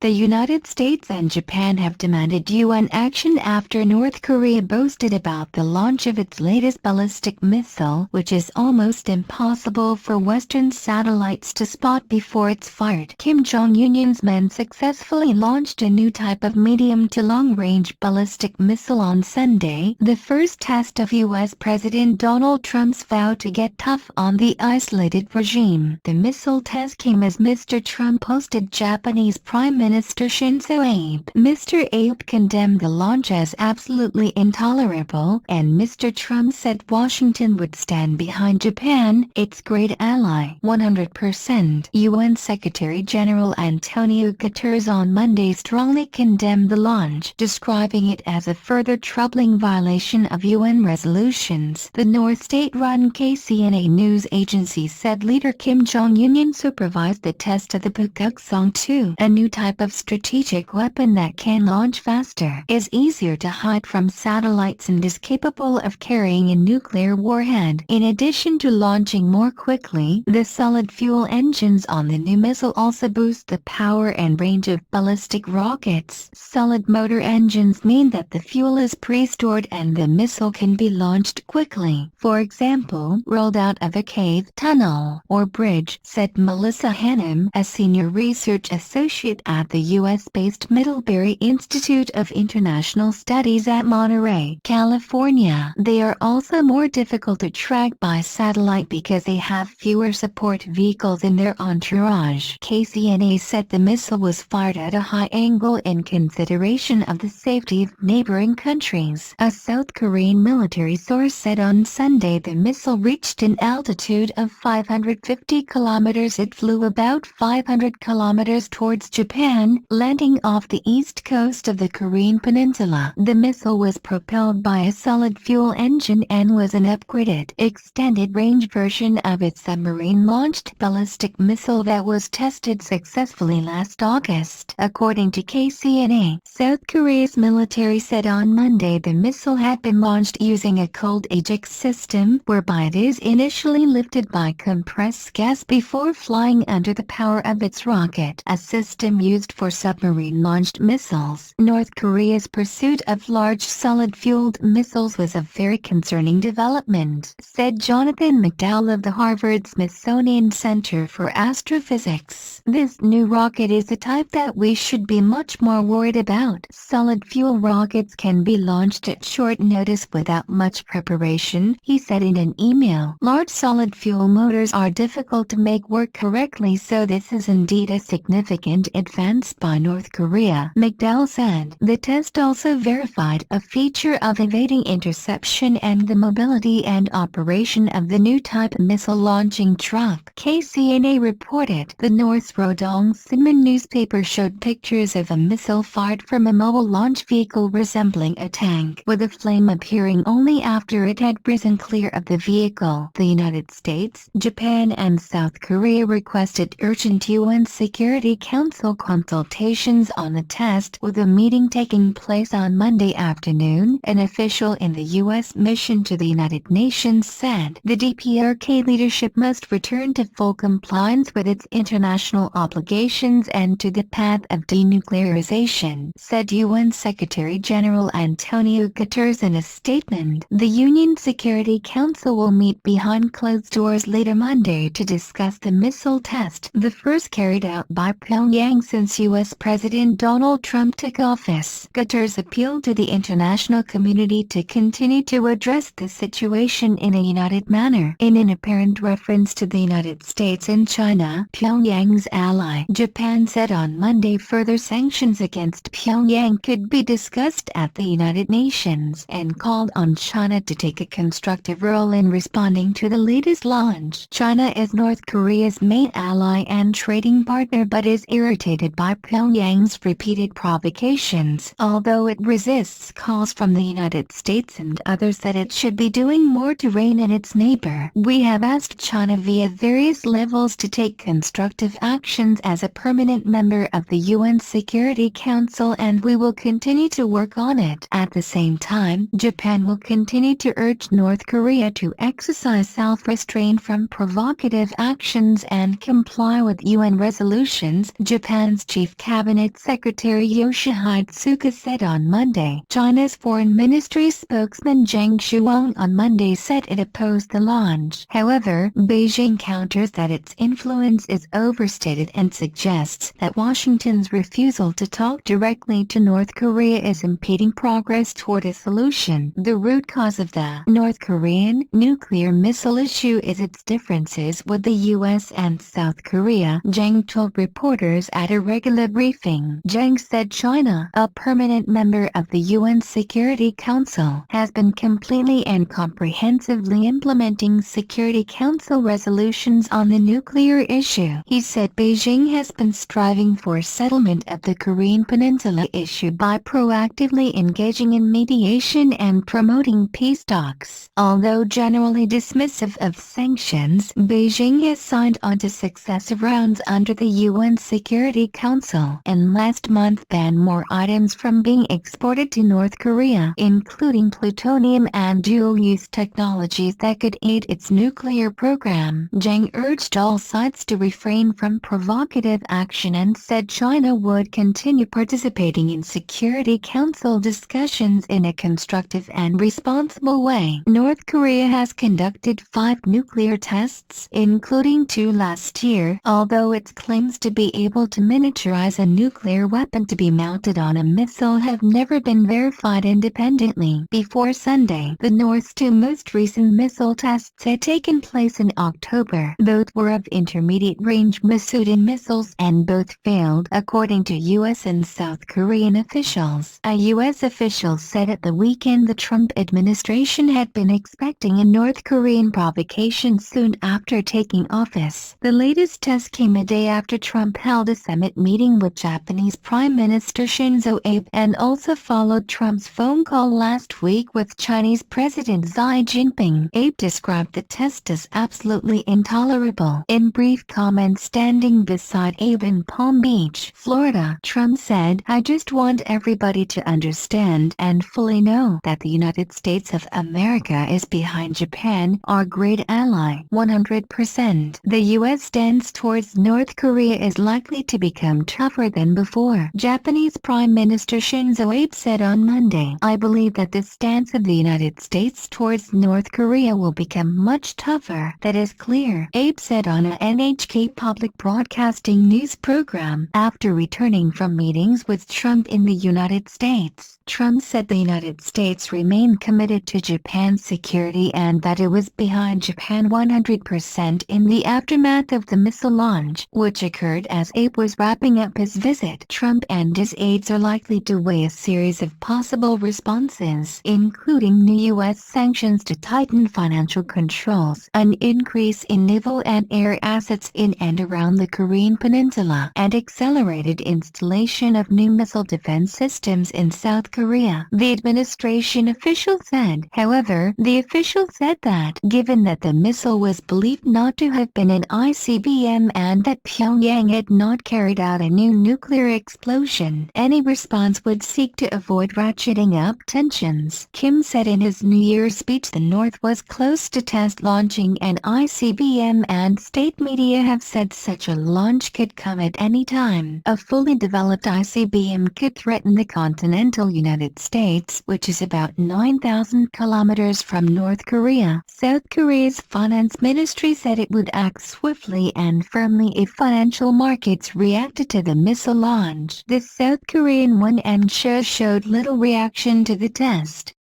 The United States and Japan have demanded UN action after North Korea boasted about the launch of its latest ballistic missile, which is almost impossible for Western satellites to spot before it's fired. Jong Un's men successfully launched a new type of medium to long-range ballistic missile on Sunday, the first test of U.S. President Donald Trump's vow to get tough on the isolated regime. The missile test came as Mr. Trump hosted Japanese Prime Minister Shinzo Abe. Mr. Abe condemned the launch as absolutely intolerable, and Mr. Trump said Washington would stand behind Japan, its great ally. 100%. UN Secretary General Antonio Guterres on Monday strongly condemned the launch, describing it as a further troubling violation of UN resolutions. The North State-run KCNA news agency said leader Kim Jong-un supervised the test of the Pukguksong-2, a new type of strategic weapon that can launch faster, is easier to hide from satellites and is capable of carrying a nuclear warhead. In addition to launching more quickly, the solid fuel engines on the new missile also boost the power and range of ballistic rockets. Solid motor engines mean that the fuel is pre-stored and the missile can be launched quickly. For example, rolled out of a cave, tunnel, or bridge, said Melissa Hannum, a senior research associate at the U.S.-based Middlebury Institute of International Studies at Monterey, California. They are also more difficult to track by satellite because they have fewer support vehicles in their entourage. KCNA said the missile was fired at a high angle in consideration of the safety of neighboring countries. A South Korean military source said on Sunday the missile reached an altitude of 550 kilometers. It flew about 500 kilometers towards Japan, landing off the east coast of the Korean peninsula. The missile was propelled by a solid fuel engine and was an upgraded, extended-range version of its submarine-launched ballistic missile that was tested successfully last August. According to KCNA, South Korea's military said on Monday the missile had been launched using a cold eject system, whereby it is initially lifted by compressed gas before flying under the power of its rocket, a system used for submarine-launched missiles. North Korea's pursuit of large solid-fueled missiles was a very concerning development, said Jonathan McDowell of the Harvard-Smithsonian Center for Astrophysics. This new rocket is the type that we should be much more worried about. Solid-fuel rockets can be launched at short notice without much preparation, he said in an email. Large solid-fuel motors are difficult to make work correctly, so this is indeed a significant advance by North Korea, McDowell said. The test also verified a feature of evading interception and the mobility and operation of the new type missile launching truck. KCNA reported the North Rodong Sinmun newspaper showed pictures of a missile fired from a mobile launch vehicle resembling a tank, with a flame appearing only after it had risen clear of the vehicle. The United States, Japan and South Korea requested urgent UN Security Council consultations on the test, with a meeting taking place on Monday afternoon. An official in the U.S. mission to the United Nations said the DPRK leadership must return to full compliance with its international obligations and to the path of denuclearization, said UN Secretary General Antonio Guterres in a statement. The UN Security Council will meet behind closed doors later Monday to discuss the missile test, the first carried out by Pyongyang since U.S. President Donald Trump took office. Guterres appealed to the international community to continue to address the situation in a united manner. In an apparent reference to the United States and China, Pyongyang's ally, Japan said on Monday further sanctions against Pyongyang could be discussed at the United Nations, and called on China to take a constructive role in responding to the latest launch. China is North Korea's main ally and trading partner, but is irritated by Pyongyang's repeated provocations, although it resists calls from the United States and others that it should be doing more to rein in its neighbor. We have asked China via various levels to take constructive actions as a permanent member of the UN Security Council, and we will continue to work on it. At the same time, Japan will continue to urge North Korea to exercise self-restraint from provocative actions and comply with UN resolutions. Japan's Chief Cabinet Secretary Yoshihide Suga said on Monday. China's Foreign Ministry spokesman Zhang Shuang on Monday said it opposed the launch. However, Beijing counters that its influence is overstated and suggests that Washington's refusal to talk directly to North Korea is impeding progress toward a solution. The root cause of the North Korean nuclear missile issue is its differences with the U.S. and South Korea, Zhang told reporters at a regular briefing. Zhang said China, a permanent member of the UN Security Council, has been completely and comprehensively implementing Security Council resolutions on the nuclear issue. He said Beijing has been striving for settlement of the Korean Peninsula issue by proactively engaging in mediation and promoting peace talks. Although generally dismissive of sanctions, Beijing has signed on to successive rounds under the UN Security Council and last month banned more items from being exported to North Korea, including plutonium and dual-use technologies that could aid its nuclear program. Zhang urged all sides to refrain from provocative action and said China would continue participating in Security Council discussions in a constructive and responsible way. North Korea has conducted 5 nuclear tests, including 2 last year, although its claims to be able to miniaturize a nuclear weapon to be mounted on a missile have never been verified independently. Before Sunday, the North's 2 most recent missile tests had taken place in October. Both were of intermediate-range Masudin missiles and both failed, according to U.S. and South Korean officials. A U.S. official said at the weekend the Trump administration had been expecting a North Korean provocation soon after taking office. The latest test came a day after Trump held a summit meeting with Japanese Prime Minister Shinzo Abe and also followed Trump's phone call last week with Chinese President Xi Jinping. Abe described the test as absolutely intolerable. In brief comments standing beside Abe in Palm Beach, Florida, Trump said, "I just want everybody to understand and fully know that the United States of America is behind Japan, our great ally, 100%. The U.S. stance towards North Korea is likely to become tougher than before." Japanese Prime Minister Shinzo Abe said on Monday, "I believe that the stance of the United States towards North Korea will become much tougher. That is clear," Abe said on a NHK public broadcasting news program. After returning from meetings with Trump in the United States, Trump said the United States remained committed to Japan's security and that it was behind Japan 100% in the aftermath of the missile launch, which occurred as Abe was wrapping up his visit. Trump and his aides are likely to weigh a series of possible responses, including new U.S. sanctions to tighten financial controls, an increase in naval and air assets in and around the Korean Peninsula, and accelerated installation of new missile defense systems in South Korea, the administration official said. However, the official said that, given that the missile was believed not to have been an ICBM and that Pyongyang had not carried out a new nuclear explosion, any response would seek to avoid ratcheting up tensions. Kim said in his New Year's speech the North was close to test launching an ICBM and state media have said such a launch could come at any time. A fully developed ICBM could threaten the continental United States, which is about 9,000 kilometers from North Korea. South Korea's finance ministry said it would act swiftly and firmly if financial markets reacted to the missile launch. The South Korean won and shares showed little reaction to the test.